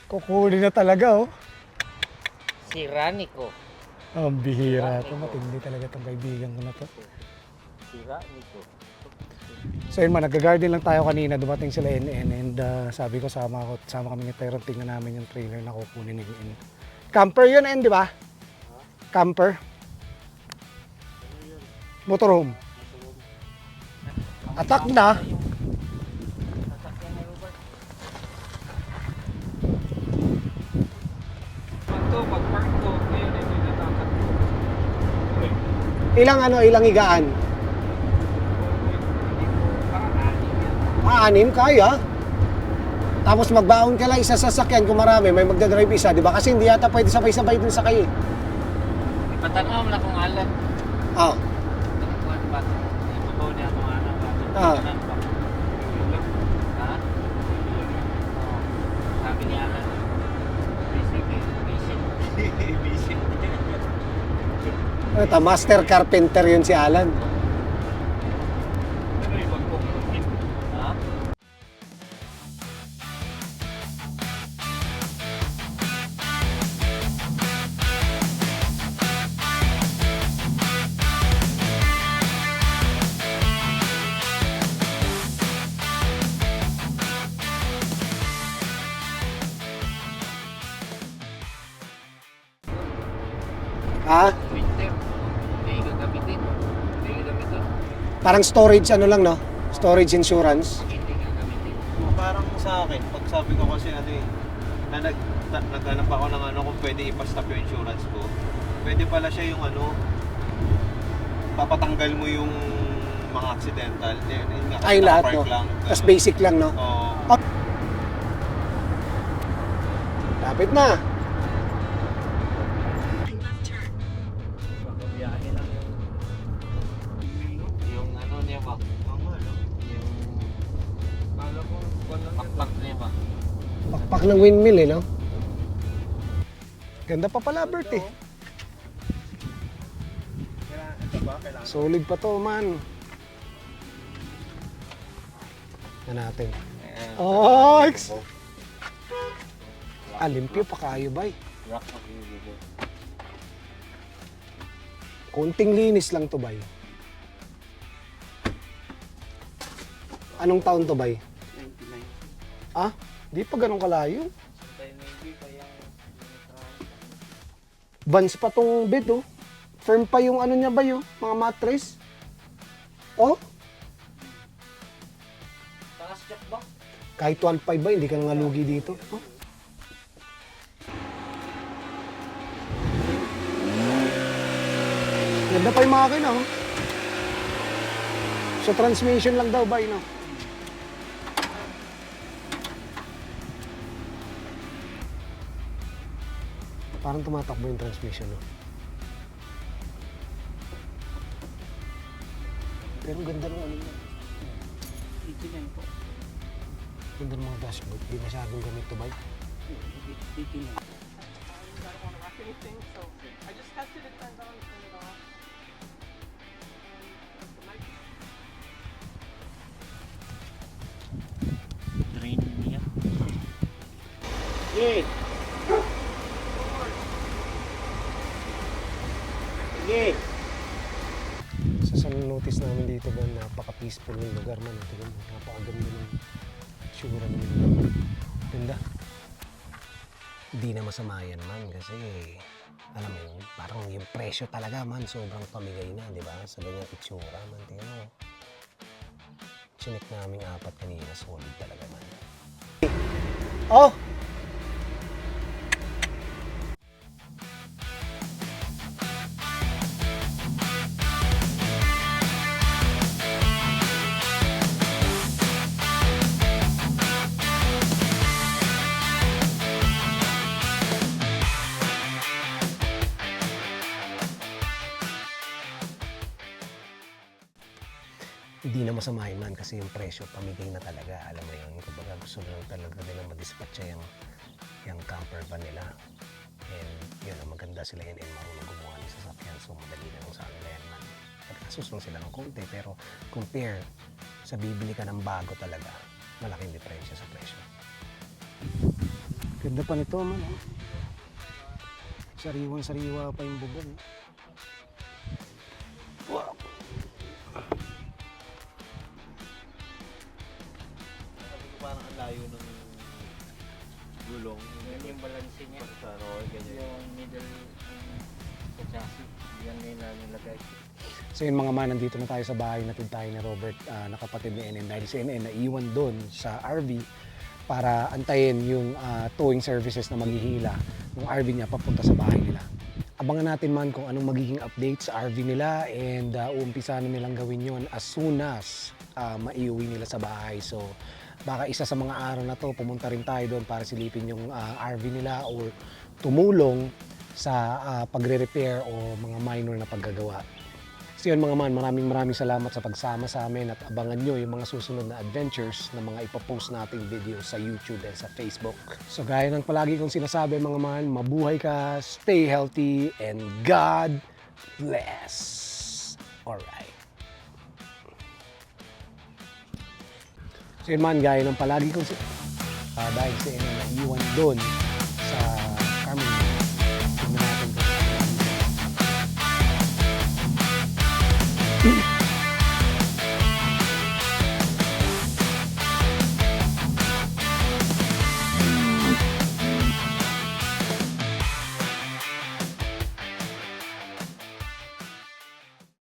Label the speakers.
Speaker 1: Kukunin na talaga, oh.
Speaker 2: Si Ranico.
Speaker 1: Ang bihira ito. Matindi talaga itong kaibigan ko na to.
Speaker 2: Si Ranico.
Speaker 1: So yun man, nag-garden lang tayo kanina. Dumating sila NN and sabi ko sama kami ni Tyrone. Tingnan namin yung trailer na kukunin ng NN. Camper yun, N, di ba? Camper. Motorhome. Attack na.
Speaker 2: Pag-park ko, ngayon ay natatak ko.
Speaker 1: Ilang higaan? Anim, kaya. Tapos magbaon ka lang isa sa sasakyan kung marami, may magdadrive isa, di ba? Kasi hindi yata pwede sabay-sabay dun sakay eh.
Speaker 2: Ipatanaw mo na kung alam.
Speaker 1: Ah,
Speaker 2: Tanakuan ba? Ipabaw niya kung alam ba?
Speaker 1: Ah.
Speaker 2: Ha? Oo. Sabi niya Alan. Basic.
Speaker 1: ito, master carpenter yun si Alan.
Speaker 2: Ha?
Speaker 1: Ha?
Speaker 2: Winter. Hindi gagamitin. Hindi gagamitin.
Speaker 1: Parang storage ano lang, no? Storage insurance.
Speaker 2: Hindi gagamitin.
Speaker 3: Parang sa akin, pag sabi ko kasi ano eh, na naghanap ako ng ano kung pwede ipastop yung insurance ko. Pwede pala siya yung ano, papatanggal mo yung mga accidental. Yun nga,
Speaker 1: Ay, lahat,
Speaker 3: nakapark
Speaker 1: no?
Speaker 3: lang,
Speaker 1: Tapos
Speaker 3: ganun.
Speaker 1: basic lang, no?
Speaker 3: Oo.
Speaker 1: Lapit na.
Speaker 2: Biyahe lang yung ano niya ba?
Speaker 3: Tama, no?
Speaker 2: Yung pakpak niya ba?
Speaker 1: Pakpak ng windmill, eh, no? Ganda pa pala, Bert, eh.
Speaker 3: Ito ba? Kailangan.
Speaker 1: Solid pa to, man. Na natin. Oh, limpyo pa kayo, bay.
Speaker 2: Rock of you.
Speaker 1: Konting linis lang to, bay. Anong taon to, bay?
Speaker 2: 99.
Speaker 1: Ah? Di pa ganun kalayo. Vans pa tong bed, oh. Firm pa yung ano niya, bay, oh. Mga mattress. Oh,
Speaker 2: Takas check ba?
Speaker 1: kahit 12.5 ba, hindi ka nga lugi dito. Oh. Ganda pa yung makina, oh. So, transmission lang daw, bay, no? Parang tumatakbo yung transmission, no? Pero ganda ng ano,
Speaker 2: 89 po.
Speaker 1: ganda ng mga dashboard. Di masyadong gamit to, bay.
Speaker 2: 89.
Speaker 4: I just tested it, turned on, turned it off.
Speaker 2: Drain niya.
Speaker 3: Sige! Sige!
Speaker 1: Sa notice namin dito ba, napaka-peaceful ng lugar man. Tingnan mo, napakaganda ng tsura ng lugar. Ganda. Hindi na masama yan, man, kasi alam mo yun, parang yung presyo talaga, man, sobrang pamigay na, di ba? Sa ganyang itsura, man, tingnan mo. Chinek namin 4 kanina, solid talaga, man. Oh! Hindi na masama yun, man, kasi yung presyo pamigay na talaga, alam mo yun, kumbaga gusto na lang talaga nilang madispatcha yung camper van nila. And yun, ang maganda sila yun, and marunong gumawa ng sasakyan, so madali na lang sa kanila yan, man. Nagkasus lang sila ng konti, pero compare sa bibili ka ng bago talaga, malaking diferensya sa presyo. Ganda pa nito man. Oh. Sariwang-sariwa pa yung bubong. Wow.
Speaker 3: Sabi ko parang ang layo ng gulong.
Speaker 2: Yan yung balanse niya.
Speaker 3: Sa ano, ganyan.
Speaker 2: Yung middle sa chassis. Yan nila nilagay.
Speaker 1: So yun mga man, nandito na tayo sa bahay natin tayo ni Robert, na kapatid ni NN. Dahil si NN naiwan doon sa RV para antayin yung towing services na maghihila ng RV niya papunta sa bahay nila. Abangan natin man kung anong magiging update sa RV nila and uumpisa na nilang gawin yon as soon as maiuwi nila sa bahay. So baka isa sa mga araw na to pumunta rin tayo doon para silipin yung RV nila or tumulong sa pagre-repair o mga minor na paggagawa. So yun mga man, maraming salamat sa pagsama sa amin at abangan nyo yung mga susunod na adventures na mga ipapost nating video sa YouTube and sa Facebook. So gaya ng palagi kong sinasabi mga man, mabuhay ka, stay healthy, and God bless. Alright. So yun man, gaya ng palagi kong dahil si Ene naiwan doon sa Carmen. Tignan natin kung